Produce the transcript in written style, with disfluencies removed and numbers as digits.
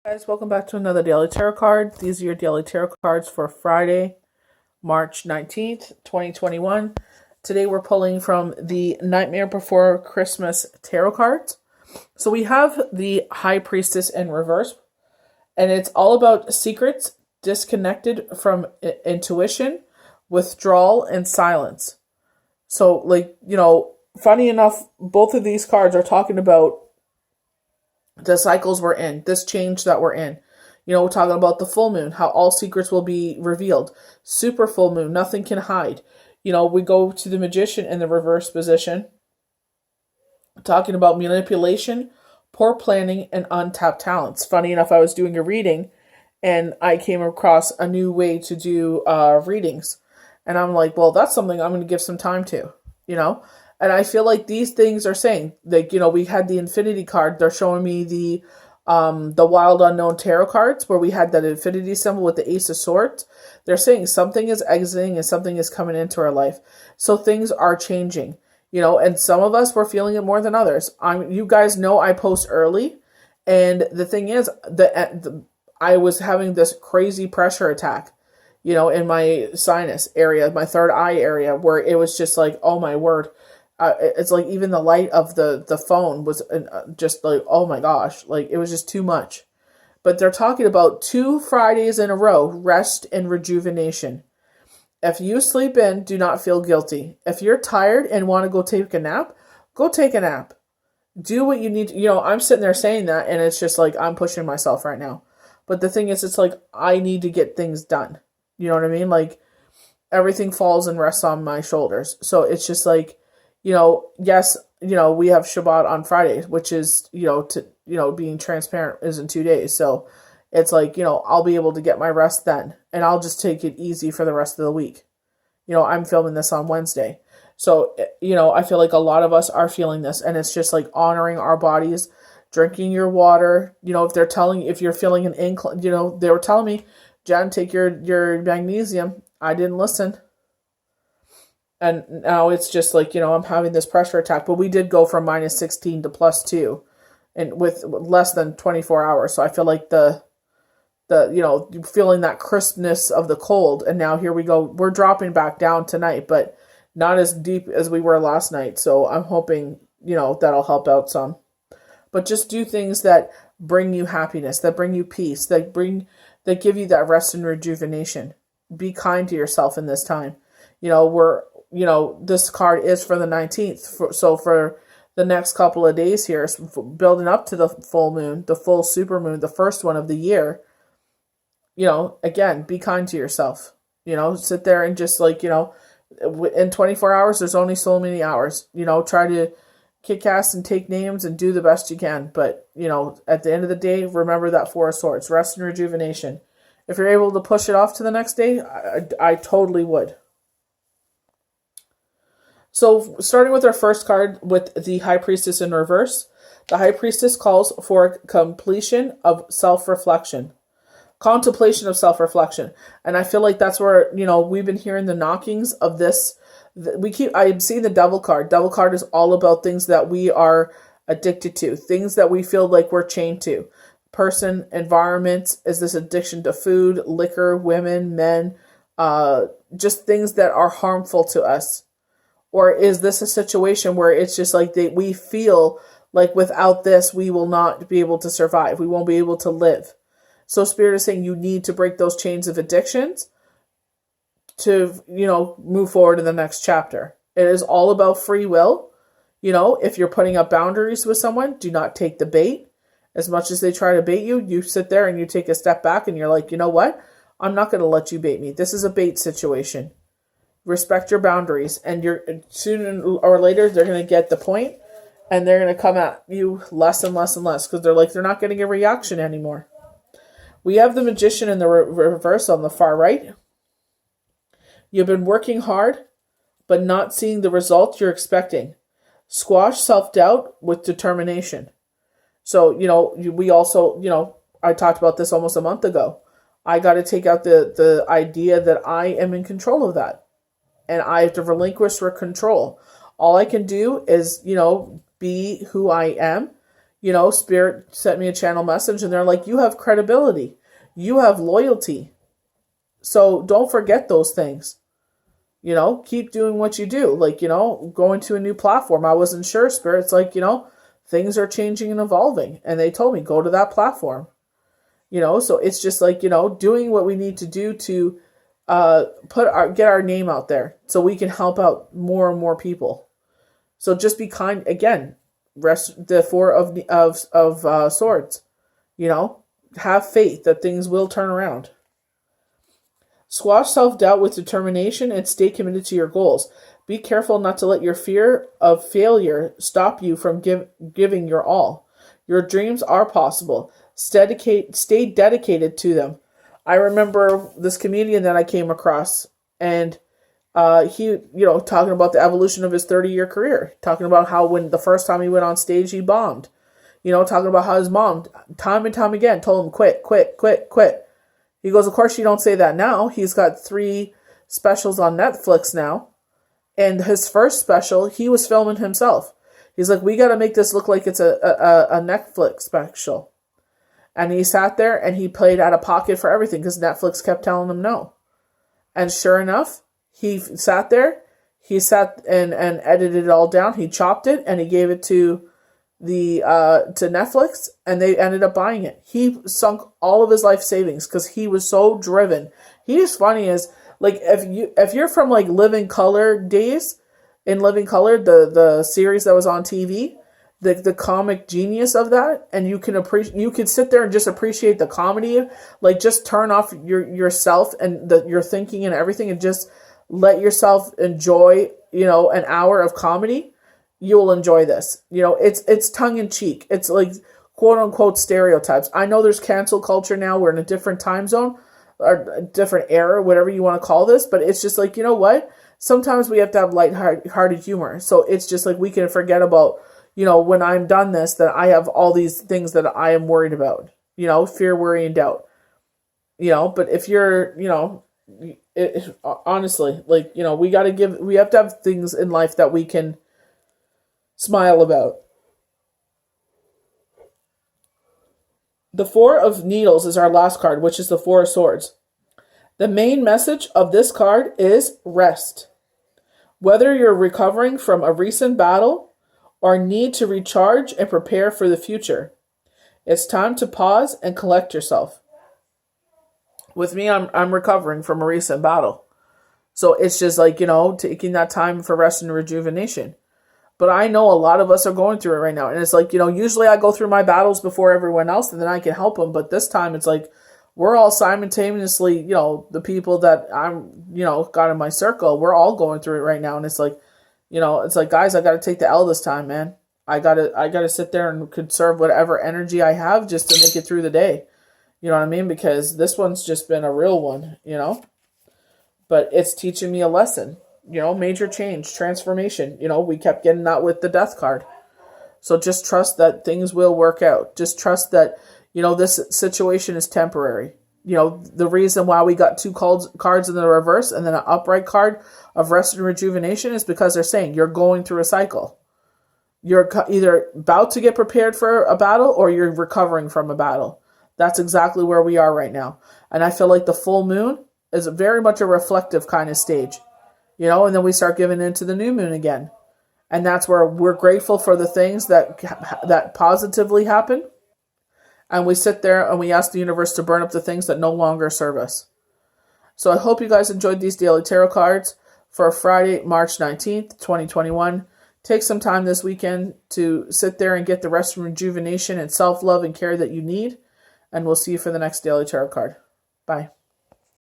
Guys, welcome back to another daily tarot card. These are your daily tarot cards for Friday, March 19th, 2021. Today we're pulling from the Nightmare Before Christmas tarot cards. So we have the High Priestess in reverse, and it's all about secrets, disconnected from intuition, withdrawal, and silence. So, funny enough, both of these cards are talking about the cycles we're in, this change that we're in. We're talking about the full moon, how all secrets will be revealed. Super full moon, nothing can hide. We go to the Magician in the reverse position, talking about manipulation, poor planning, and untapped talents. Funny enough, I was doing a reading and I came across a new way to do readings. And I'm like, well, that's something I'm going to give some time to, And I feel like these things are saying, we had the Infinity card. They're showing me the Wild Unknown tarot cards where we had that infinity symbol with the Ace of Swords. They're saying something is exiting and something is coming into our life. So things are changing, and some of us were feeling it more than others. You guys know I post early, and the thing is I was having this crazy pressure attack, in my sinus area, my third eye area, where it was just like, oh my word. It's like even the light of the phone was just like, oh my gosh, like it was just too much. But they're talking about 2 Fridays in a row, rest and rejuvenation. If you sleep in, do not feel guilty. If you're tired and want to go take a nap, go take a nap. Do what you need to, I'm sitting there saying that, and it's just like, I'm pushing myself right now. But the thing is, it's like, I need to get things done. You know what I mean? Like, everything falls and rests on my shoulders. So it's just like, yes, we have Shabbat on Friday, which is, being transparent is in 2 days. So it's like, I'll be able to get my rest then, and I'll just take it easy for the rest of the week. I'm filming this on Wednesday. So, I feel like a lot of us are feeling this, and it's just like honoring our bodies, drinking your water. If you're feeling an incline, they were telling me, Jen, take your magnesium. I didn't listen. And now it's just like, I'm having this pressure attack. But we did go from -16 to +2 and with less than 24 hours. So I feel like the feeling that crispness of the cold. And now here we go. We're dropping back down tonight, but not as deep as we were last night. So I'm hoping, that'll help out some. But just do things that bring you happiness, that bring you peace, that give you that rest and rejuvenation. Be kind to yourself in this time. This card is for the 19th. So for the next couple of days here, building up to the full moon, the full super moon, the first one of the year, again, be kind to yourself. Sit there and just like, in 24 hours, there's only so many hours. Try to kick ass and take names and do the best you can. But, at the end of the day, remember that 4 of Swords, rest and rejuvenation. If you're able to push it off to the next day, I totally would. So, starting with our first card with the High Priestess in reverse, the High Priestess calls for completion of self-reflection. Contemplation of self-reflection. And I feel like that's where, we've been hearing the knockings of this. I'm seeing the Devil card. Devil card is all about things that we are addicted to, things that we feel like we're chained to. Person, environment, is this addiction to food, liquor, women, men, just things that are harmful to us? Or is this a situation where it's just like we feel like without this, we will not be able to survive. We won't be able to live. So Spirit is saying you need to break those chains of addictions to, move forward to the next chapter. It is all about free will. If you're putting up boundaries with someone, do not take the bait. As much as they try to bait you, you sit there and you take a step back and you're like, you know what? I'm not going to let you bait me. This is a bait situation. Respect your boundaries, and you're sooner or later they're going to get the point, and they're going to come at you less and less and less because they're not getting a reaction anymore. We have the Magician in the reverse on the far right. You've been working hard, but not seeing the results you're expecting. Squash self-doubt with determination. So, we also, I talked about this almost a month ago. I got to take out the idea that I am in control of that. And I have to relinquish control. All I can do is, be who I am, Spirit sent me a channel message and they're like, you have credibility. You have loyalty. So don't forget those things. Keep doing what you do. Going to a new platform. I wasn't sure. Spirit's like, things are changing and evolving. And they told me, go to that platform. So it's just like, doing what we need to do to get our name out there so we can help out more and more people. So just be kind. Again, rest the Four of Swords. Have faith that things will turn around. Squash self-doubt with determination and stay committed to your goals. Be careful not to let your fear of failure stop you from giving your all. Your dreams are possible. Stay dedicated to them. I remember this comedian that I came across, and he, talking about the evolution of his 30-year career, talking about how when the first time he went on stage, he bombed. Talking about how his mom, time and time again, told him, quit, quit, quit, quit. He goes, of course you don't say that now. He's got 3 specials on Netflix now. And his first special, he was filming himself. He's like, we got to make this look like it's a Netflix special. And he sat there and he played out of pocket for everything because Netflix kept telling him no. And sure enough, he sat there. He sat and edited it all down. He chopped it and he gave it to to Netflix, and they ended up buying it. He sunk all of his life savings because he was so driven. He's funny as if you're from Living Color days, in Living Color, the series that was on TV, the comic genius of that, and you can sit there and just appreciate the comedy, just turn off yourself and your thinking and everything, and just let yourself enjoy an hour of comedy. You will enjoy this. It's tongue in cheek. It's quote unquote stereotypes. I know there's cancel culture now. We're in a different time zone or a different era, whatever you want to call this. But it's just what? Sometimes we have to have light-hearted humor. So it's just we can forget about, when I'm done this, that I have all these things that I am worried about. Fear, worry, and doubt. But if you're, honestly, we have to have things in life that we can smile about. The Four of Needles is our last card, which is the Four of Swords. The main message of this card is rest. Whether you're recovering from a recent battle or need to recharge and prepare for the future, it's time to pause and collect yourself. With me, I'm recovering from a recent battle. So it's just taking that time for rest and rejuvenation. But I know a lot of us are going through it right now. And it's usually I go through my battles before everyone else and then I can help them. But this time it's we're all simultaneously, the people that I'm, got in my circle, we're all going through it right now. And it's guys, I got to take the L this time, man. I got to sit there and conserve whatever energy I have just to make it through the day. You know what I mean? Because this one's just been a real one, but it's teaching me a lesson. Major change, transformation. We kept getting that with the Death card. So just trust that things will work out. Just trust that, this situation is temporary. The reason why we got 2 cards in the reverse and then an upright card of rest and rejuvenation is because they're saying you're going through a cycle. You're either about to get prepared for a battle or you're recovering from a battle. That's exactly where we are right now. And I feel like the full moon is very much a reflective kind of stage. And then we start giving into the new moon again. And that's where we're grateful for the things that positively happen. And we sit there and we ask the universe to burn up the things that no longer serve us. So I hope you guys enjoyed these daily tarot cards for Friday, March 19th, 2021. Take some time this weekend to sit there and get the rest and rejuvenation and self-love and care that you need. And we'll see you for the next daily tarot card. Bye.